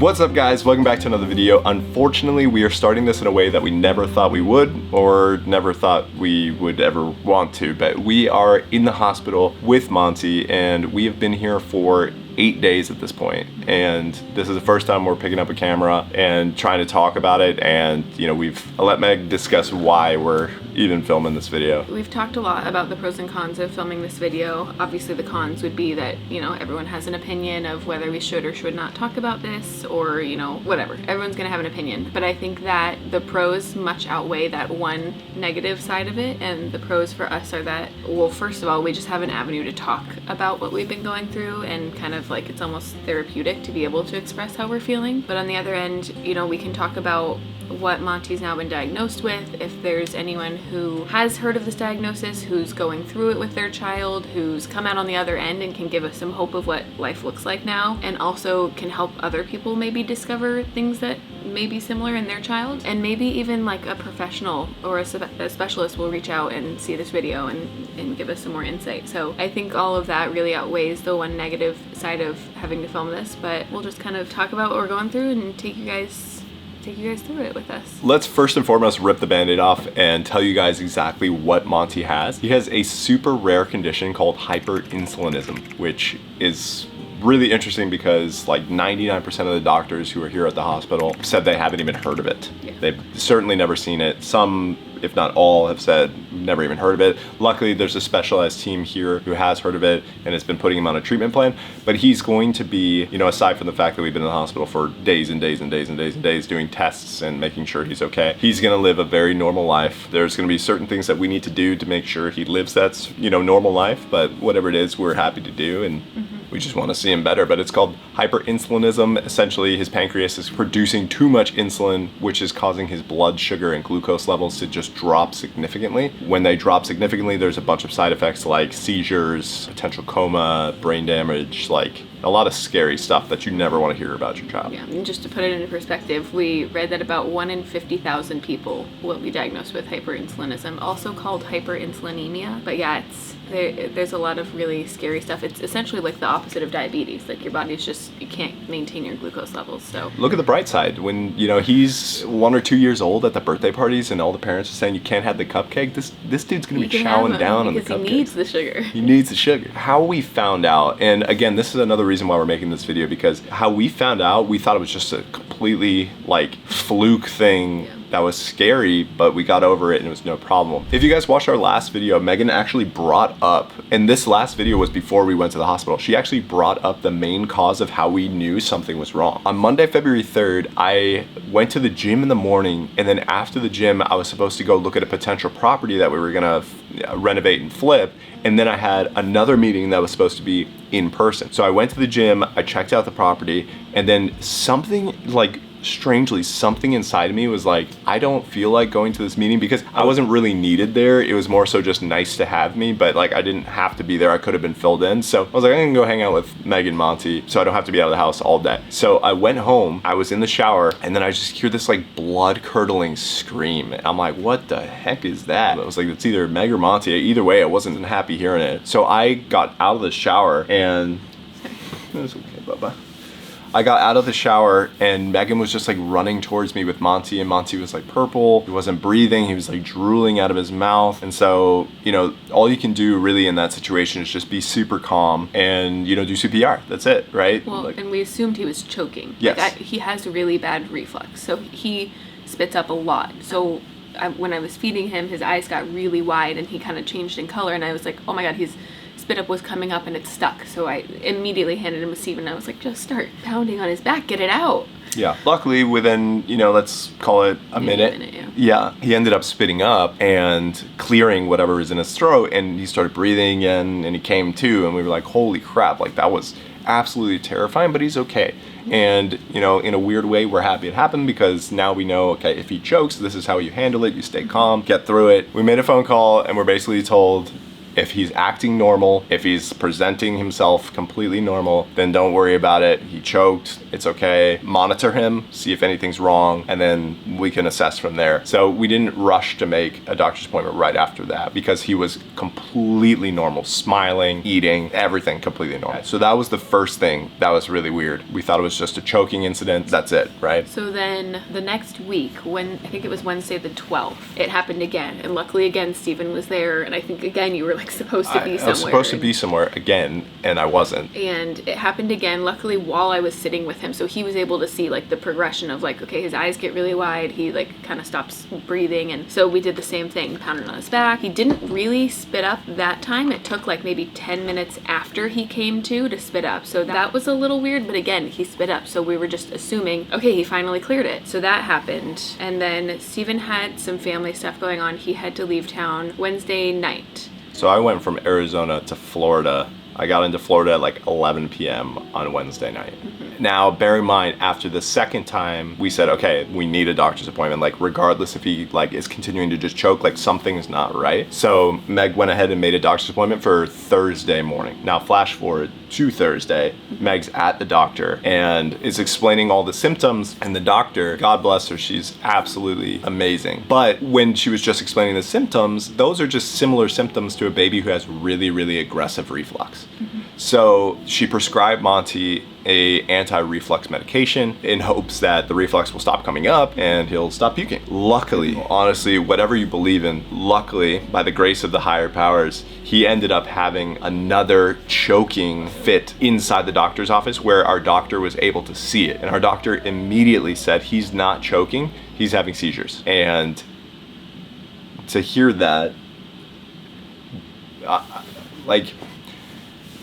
What's up guys, welcome back to another video. Unfortunately, we are starting this in a way that we never thought we would, or never thought we would ever want to, but we are in the hospital with Monty and we have been here for 8 days at this point, and this is the first time we're picking up a camera and trying to talk about it, and you know, I'll let Meg discuss why we're even filming this video. We've talked a lot about the pros and cons of filming this video. Obviously the cons would be that, you know, everyone has an opinion of whether we should or should not talk about this, or, you know, whatever. Everyone's gonna have an opinion. But I think that the pros much outweigh that one negative side of it, and the pros for us are that, well, first of all, we just have an avenue to talk about what we've been going through, and kind of like it's almost therapeutic to be able to express how we're feeling. But on the other end, you know, we can talk about what Monty's now been diagnosed with, if there's anyone who has heard of this diagnosis, who's going through it with their child, who's come out on the other end and can give us some hope of what life looks like now, and also can help other people maybe discover things that may be similar in their child, and maybe even like a professional or a specialist will reach out and see this video and give us some more insight. So I think all of that really outweighs the one negative side of having to film this, but we'll just kind of talk about what we're going through and take you guys through it with us. Let's first and foremost rip the band-aid off and tell you guys exactly what Monty has. He has a super rare condition called hyperinsulinism, which is really interesting because like 99% of the doctors who are here at the hospital said they haven't even heard of it. Yeah. They've certainly never seen it. Some, if not all, have said never even heard of it. Luckily, there's a specialized team here who has heard of it and has been putting him on a treatment plan. But he's going to be, you know, aside from the fact that we've been in the hospital for days and days and days and days and days doing tests and making sure he's okay, he's gonna live a very normal life. There's gonna be certain things that we need to do to make sure he lives that, you know, normal life, but whatever it is, we're happy to do, and we just want to see him better. But it's called hyperinsulinism. Essentially, his pancreas is producing too much insulin, which is causing his blood sugar and glucose levels to just drop significantly. When they drop significantly, there's a bunch of side effects like seizures, potential coma, brain damage, like a lot of scary stuff that you never want to hear about your child. Yeah, and just to put it into perspective, we read that about 1 in 50,000 people will be diagnosed with hyperinsulinism, also called hyperinsulinemia. But yeah, there's a lot of really scary stuff. It's essentially like the opposite of diabetes. Like your body's just, you can't maintain your glucose levels. So look at the bright side. When, you know, he's 1 or 2 years old at the birthday parties and all the parents are saying you can't have the cupcake, this dude's gonna be chowing down on the cupcake. Because he needs the sugar. He needs the sugar. How we found out, and again, this is another reason why we're making this video, because how we found out, we thought it was just a completely like fluke thing. Yeah. That was scary, but we got over it and it was no problem. If you guys watched our last video, Megan actually brought up, and this last video was before we went to the hospital, she actually brought up the main cause of how we knew something was wrong. On Monday, February 3rd, I went to the gym in the morning, and then after the gym, I was supposed to go look at a potential property that we were gonna renovate and flip, and then I had another meeting that was supposed to be in person. So I went to the gym, I checked out the property, and then something like, strangely, something inside of me was like, I don't feel like going to this meeting, because I wasn't really needed there. It was more so just nice to have me, but like I didn't have to be there. I could have been filled in. So I was like, I'm gonna go hang out with Meg and Monty so I don't have to be out of the house all day. So I went home, I was in the shower, and then I just hear this like blood curdling scream. I'm like, what the heck is that? I was like, it's either Meg or Monty. Either way, I wasn't happy hearing it. So I got out of the shower and it was okay, Bubba. I got out of the shower and Megan was just like running towards me with Monty, and Monty was like purple. He wasn't breathing. He was like drooling out of his mouth. And so, you know, all you can do really in that situation is just be super calm and, you know, do CPR. That's it, right? Well, like, and we assumed he was choking. Yes. Like he has really bad reflux, so he spits up a lot. So when I was feeding him, his eyes got really wide and he kind of changed in color, and I was like, oh my God, his spit up was coming up and it stuck. So I immediately handed him a sieve and I was like, just start pounding on his back, get it out. Yeah, luckily within, you know, let's call it a minute. Yeah, he ended up spitting up and clearing whatever was in his throat, and he started breathing again, and he came to, and we were like, holy crap, like that was absolutely terrifying, but he's okay. And, you know, in a weird way, we're happy it happened, because now we know, okay, if he chokes, this is how you handle it. You stay calm, get through it. We made a phone call and we're basically told, If he's acting normal, if he's presenting himself completely normal, then don't worry about it. He choked, it's okay. Monitor him, see if anything's wrong, and then we can assess from there. So we didn't rush to make a doctor's appointment right after that because he was completely normal, smiling, eating, everything completely normal. So that was the first thing that was really weird. We thought it was just a choking incident, that's it, right? So then the next week, when I think it was Wednesday the 12th, it happened again. And luckily again, Stephen was there, and I think again you were like supposed to be somewhere. I was supposed to be somewhere again, and I wasn't. And it happened again, luckily while I was sitting with him, so he was able to see like the progression of like, okay, his eyes get really wide, he like kind of stops breathing, and so we did the same thing, pounded on his back. He didn't really spit up that time. It took like maybe 10 minutes after he came to spit up, so that was a little weird, but again, he spit up, so we were just assuming, okay, he finally cleared it. So that happened, and then Stephen had some family stuff going on. He had to leave town Wednesday night. So I went from Arizona to Florida. I got into Florida at like 11 p.m. on Wednesday night. Now, bear in mind, after the second time, we said, okay, we need a doctor's appointment. Like, regardless if he like is continuing to just choke, like something's not right. So Meg went ahead and made a doctor's appointment for Thursday morning. Now, flash forward to Thursday, Meg's at the doctor and is explaining all the symptoms. And the doctor, God bless her, she's absolutely amazing. But when she was just explaining the symptoms, those are just similar symptoms to a baby who has really, really aggressive reflux. So she prescribed Monty a anti-reflux medication in hopes that the reflux will stop coming up and he'll stop puking. Luckily, honestly, whatever you believe in, luckily, by the grace of the higher powers, he ended up having another choking fit inside the doctor's office where our doctor was able to see it. And our doctor immediately said, he's not choking, he's having seizures. And to hear that,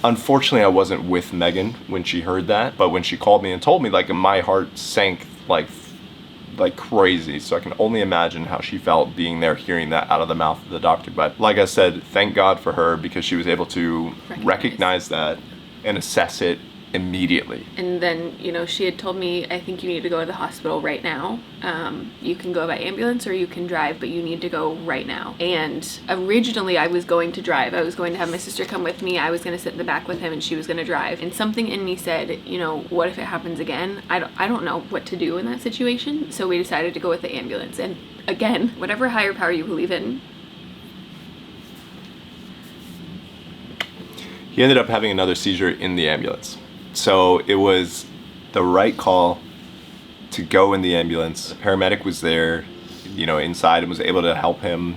unfortunately, I wasn't with Megan when she heard that, but when she called me and told me, like, my heart sank like crazy. So I can only imagine how she felt being there, hearing that out of the mouth of the doctor. But like I said, thank God for her because she was able to recognize that and assess it immediately. And then, you know, she had told me, I think you need to go to the hospital right now. You can go by ambulance or you can drive, but you need to go right now. And originally I was going to drive. I was going to have my sister come with me. I was going to sit in the back with him and she was going to drive. And something in me said, you know, what if it happens again? I don't know what to do in that situation. So we decided to go with the ambulance. And again, whatever higher power you believe in. He ended up having another seizure in the ambulance. So it was the right call to go in the ambulance. The paramedic was there, you know, inside and was able to help him.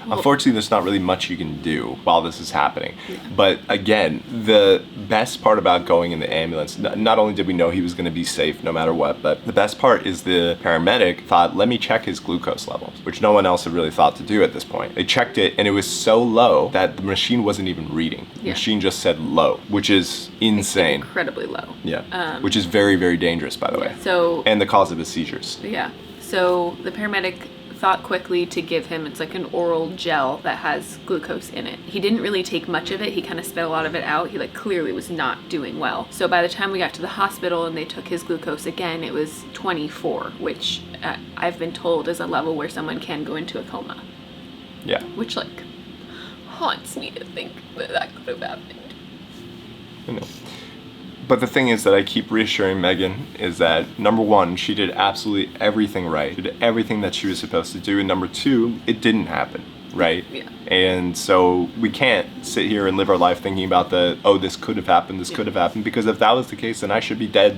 Unfortunately, there's not really much you can do while this is happening. Yeah. But again, the best part about going in the ambulance, not only did we know he was going to be safe no matter what, but the best part is the paramedic thought, let me check his glucose levels, which no one else had really thought to do at this point. They checked it and it was so low that the machine wasn't even reading. The machine just said low, which is insane. It's incredibly low. Yeah, which is very, very dangerous, by the way. So, and the cause of his seizures. Yeah, so the paramedic thought quickly to give him, it's like an oral gel that has glucose in it. He didn't really take much of it. He kind of spit a lot of it out. He like clearly was not doing well. So by the time we got to the hospital and they took his glucose again, it was 24, which I've been told is a level where someone can go into a coma. Yeah. Which like haunts me to think that could have happened. I know. But the thing is that I keep reassuring Megan is that, number one, she did absolutely everything right. She did everything that she was supposed to do. And number two, it didn't happen, right? Yeah. And so we can't sit here and live our life thinking about this could have happened, this could have happened. Because if that was the case, then I should be dead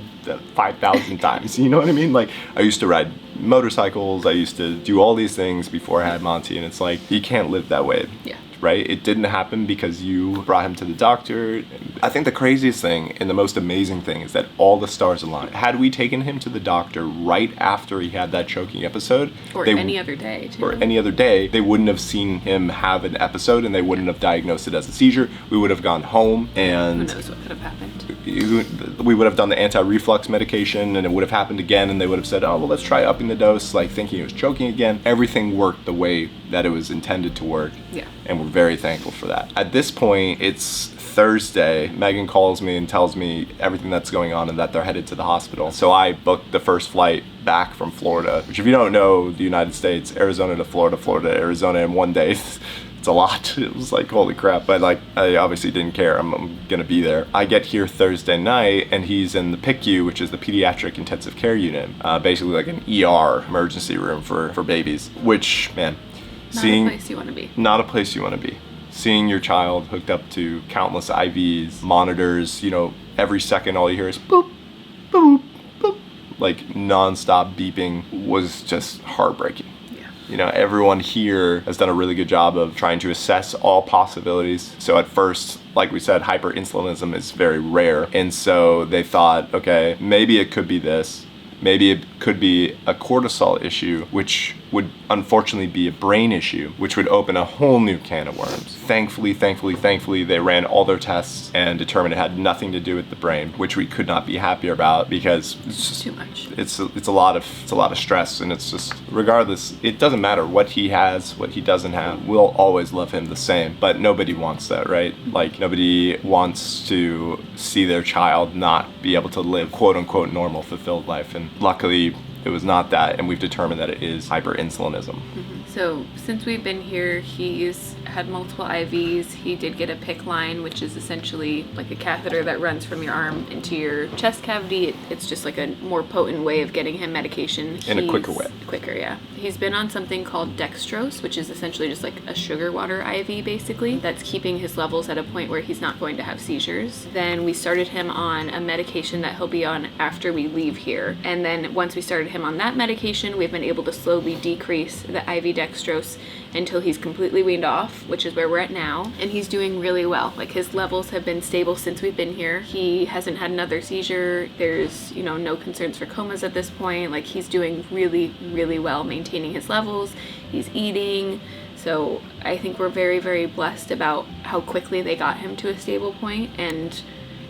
5,000 times. You know what I mean? Like, I used to ride motorcycles. I used to do all these things before I had Monty. And it's like, you can't live that way. Yeah. Right? It didn't happen because you brought him to the doctor. I think the craziest thing and the most amazing thing is that all the stars aligned. Had we taken him to the doctor right after he had that choking episode, or any other day too. Or any other day, they wouldn't have seen him have an episode and they wouldn't have diagnosed it as a seizure. We would have gone home and who knows what could have happened. We would have done the anti-reflux medication and it would have happened again and they would have said, oh, well, let's try upping the dose, like thinking he was choking again. Everything worked the way that it was intended to work. Yeah. And we're very thankful for that. At this point, it's Thursday. Megan calls me and tells me everything that's going on and that they're headed to the hospital. So I booked the first flight back from Florida, which if you don't know, the United States, Arizona to Florida, Florida to Arizona in one day, it's a lot. It was like, holy crap. But like, I obviously didn't care. I'm gonna be there. I get here Thursday night and he's in the PICU, which is the Pediatric Intensive Care Unit. Basically like an ER, emergency room for babies, which, man, not a place you want to be. Not a place you want to be. Seeing your child hooked up to countless IVs, monitors, you know, every second all you hear is boop, boop, boop, like nonstop beeping was just heartbreaking. Yeah. You know, everyone here has done a really good job of trying to assess all possibilities. So at first, like we said, hyperinsulinism is very rare. And so they thought, okay, maybe it could be this. Maybe it could be a cortisol issue, which would unfortunately be a brain issue, which would open a whole new can of worms. Thankfully, they ran all their tests and determined it had nothing to do with the brain, which we could not be happier about because it's just too much. It's a lot of stress, and it's just, regardless, it doesn't matter what he has, what he doesn't have. We'll always love him the same, but nobody wants that, right? Like, nobody wants to see their child not be able to live quote unquote normal, fulfilled life, and luckily it was not that, and we've determined that it is hyperinsulinism. So since we've been here, he's had multiple IVs. He did get a PICC line, which is essentially like a catheter that runs from your arm into your chest cavity. It's just like a more potent way of getting him medication. In a quicker way. Quicker, yeah. He's been on something called dextrose, which is essentially just like a sugar water IV, basically. That's keeping his levels at a point where he's not going to have seizures. Then we started him on a medication that he'll be on after we leave here. And then once we started him on that medication, we've been able to slowly decrease the IV dextrose until he's completely weaned off, which is where we're at now. And he's doing really well. Like, his levels have been stable since we've been here. He hasn't had another seizure. There's, you know, no concerns for comas at this point. Like, he's doing really, really well maintaining his levels. He's eating. So I think we're very, very blessed about how quickly they got him to a stable point. And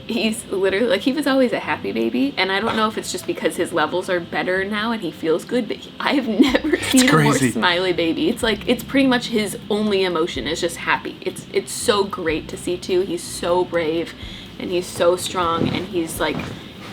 he's literally, like, he was always a happy baby, and I don't know if it's just because his levels are better now and he feels good, but I've never seen a more smiley baby. It's like, it's pretty much his only emotion is just happy. It's so great to see too. He's so brave and he's so strong, and he's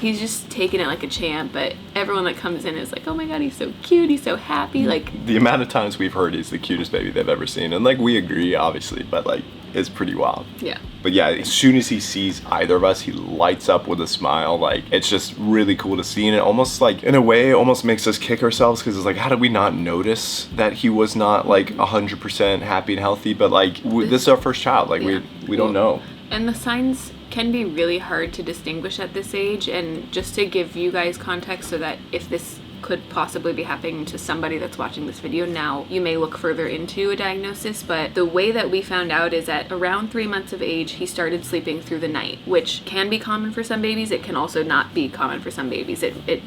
just taking it like a champ. But everyone that comes in is like, oh my god, he's so cute, he's so happy. Like, the amount of times we've heard he's the cutest baby they've ever seen, and like, we agree obviously, but like, it's pretty wild. Yeah. But yeah, as soon as he sees either of us, he lights up with a smile. Like, it's just really cool to see, and it almost, like, in a way, it almost makes us kick ourselves, because it's like, how did we not notice that he was not like 100% happy and healthy? But like, this is our first child. Like, yeah. we don't know. And the signs can be really hard to distinguish at this age. And just to give you guys context, so that if this could possibly be happening to somebody that's watching this video now, you may look further into a diagnosis. But the way that we found out is at around 3 months of age, he started sleeping through the night, which can be common for some babies. It can also not be common for some babies.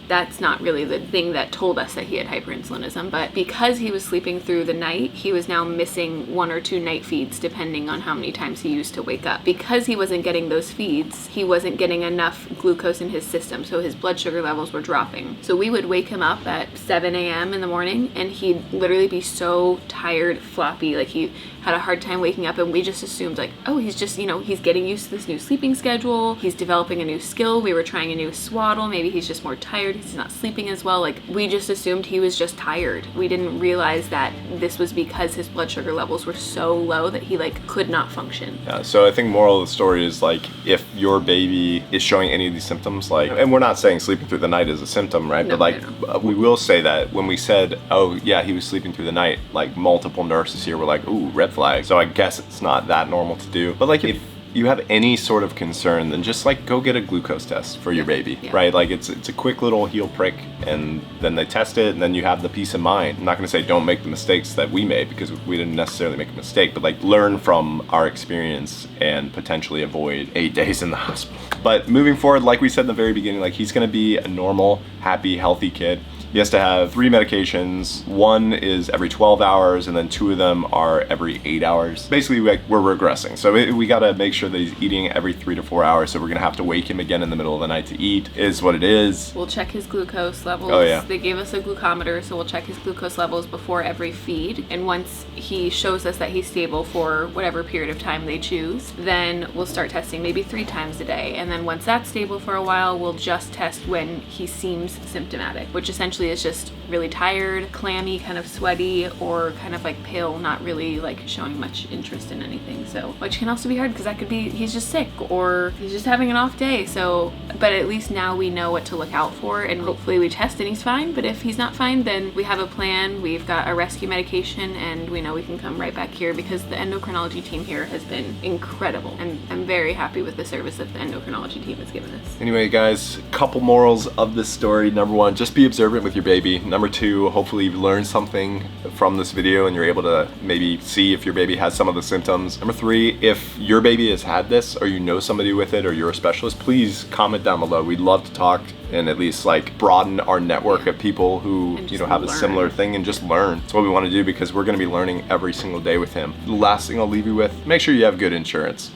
That's not really the thing that told us that he had hyperinsulinism. But because he was sleeping through the night, he was now missing 1 or 2 night feeds depending on how many times he used to wake up. Because he wasn't getting those feeds, he wasn't getting enough glucose in his system, so his blood sugar levels were dropping. So we would wake him up at 7 a.m. in the morning, and he'd literally be so tired, floppy, like he had a hard time waking up, and we just assumed, like, oh, he's just, you know, he's getting used to this new sleeping schedule, he's developing a new skill, we were trying a new swaddle, maybe he's just more tired, he's not sleeping as well. Like, we just assumed he was just tired. We didn't realize that this was because his blood sugar levels were so low that he, like, could not function. Yeah, so I think moral of the story is, like, if your baby is showing any of these symptoms, like, and we're not saying sleeping through the night is a symptom, right? No, but like, we will say that when we said, oh yeah, he was sleeping through the night, like, multiple nurses here were like, ooh, red flag. So I guess it's not that normal to do. But like, if you have any sort of concern, then just like go get a glucose test for your baby, right? Like, it's a quick little heel prick, and then they test it, and then you have the peace of mind. I'm not gonna say don't make the mistakes that we made, because we didn't necessarily make a mistake, but like, learn from our experience and potentially avoid 8 days in the hospital. But moving forward, like we said in the very beginning, like, he's gonna be a normal, happy, healthy kid. He has to have 3 medications. 1 is every 12 hours, and then 2 of them are every 8 hours. Basically, we're regressing. So we gotta make sure that he's eating every 3 to 4 hours. So we're gonna have to wake him again in the middle of the night to eat, is what it is. We'll check his glucose levels. Oh yeah. They gave us a glucometer, so we'll check his glucose levels before every feed. And once he shows us that he's stable for whatever period of time they choose, then we'll start testing maybe 3 times a day. And then once that's stable for a while, we'll just test when he seems symptomatic, which essentially usually is just really tired, clammy, kind of sweaty, or kind of like pale, not really like showing much interest in anything. So, which can also be hard because that could be he's just sick or he's just having an off day. So, but at least now we know what to look out for, and hopefully we test and he's fine. But if he's not fine, then we have a plan. We've got a rescue medication, and we know we can come right back here because the endocrinology team here has been incredible. And I'm very happy with the service that the endocrinology team has given us. Anyway, guys, couple morals of this story. Number one, just be observant with your baby. Number two, hopefully you've learned something from this video and you're able to maybe see if your baby has some of the symptoms. Number three, if your baby has had this or you know somebody with it or you're a specialist, please comment down below. We'd love to talk and at least like broaden our network of people who, you know, have a similar thing and just learn. That's what we want to do because we're going to be learning every single day with him. The last thing I'll leave you with, make sure you have good insurance.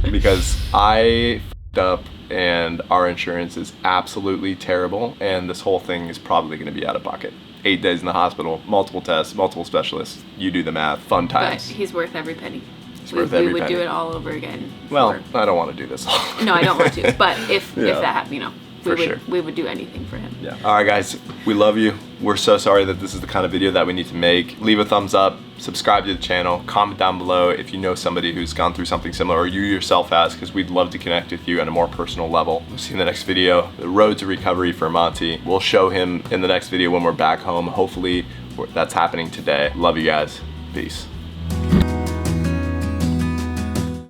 Because I f***ed up and our insurance is absolutely terrible, and this whole thing is probably going to be out of pocket. 8 days in the hospital, multiple tests, multiple specialists. You do the math. Fun times. But he's worth every penny. We would do it all over again. Well, I don't want to do this all. No, I don't want to. But if that happened, you know, sure. we would do anything for him. Yeah. All right, guys, we love you. We're so sorry that this is the kind of video that we need to make. Leave a thumbs up, subscribe to the channel, comment down below if you know somebody who's gone through something similar or you yourself has, because we'd love to connect with you on a more personal level. We'll see you in the next video. The road to recovery for Monty. We'll show him in the next video when we're back home. Hopefully that's happening today. Love you guys. Peace.